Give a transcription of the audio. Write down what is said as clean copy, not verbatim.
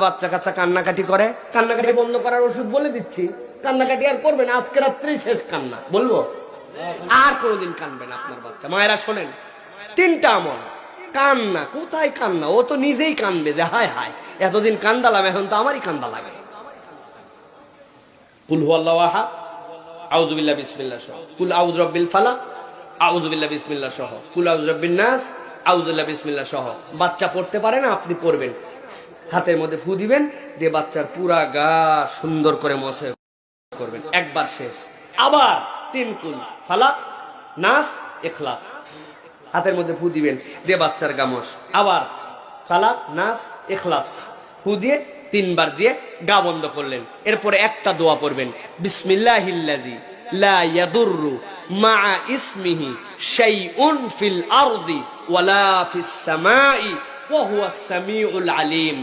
বাচ্চা কাচ্চা কান্নাকাটি করে, কান্নাকাটি বন্ধ করার ওষুধ বলে দিচ্ছি। কান্নাকাটি আর করবে না, আজকে রাত্রেই শেষ কান্না। বলবো আর কোনোদিন কানবে না আপনার বাচ্চা। মায়েরা শোনেন, 3টা আমল। কান্না, কোথায় কান্না? ও তো নিজেই কানবে যে হায় হায় এতদিন কান্দালাম, এখন তো আমারই কান্দা লাগে। কুল হুয়াল্লাহু আহাদ, আউযু বিল্লাহি বিসমিল্লাহ সহ, কুল আউযু বিরাব্বিল ফালাক, আউযু বিল্লাহি বিসমিল্লাহ সহ, কুল আউযু বিরাব্বিন নাস, আউযু বিল্লাহি বিসমিল্লাহ সহ। বাচ্চা পড়তে পারে না, আপনি পড়বেন। হাতের মধ্যে ফু দিবেন, দিয়ে বাচ্চার পুরা গা সুন্দর করে মশে করবেন। একবার শেষ। আবার 3 কুল ফালাক, নাস, ইখলাস। হাতের মধ্যে ফু দিবেন, দিয়ে বাচ্চার গা মশ। আবার ফালাক, নাস, ইখলাস ফু দিয়ে 3 বার দিয়ে গা বন্ধ করলেন। এরপরে একটা দোয়া পড়বেন, বিসমিল্লাহিল্লাযী লা ইয়াদুররু মা ইসমিহি শাইউন ফিল আরদি ওয়ালা ফিস সামাই ওয়া হুয়াস সামিউল আলিম।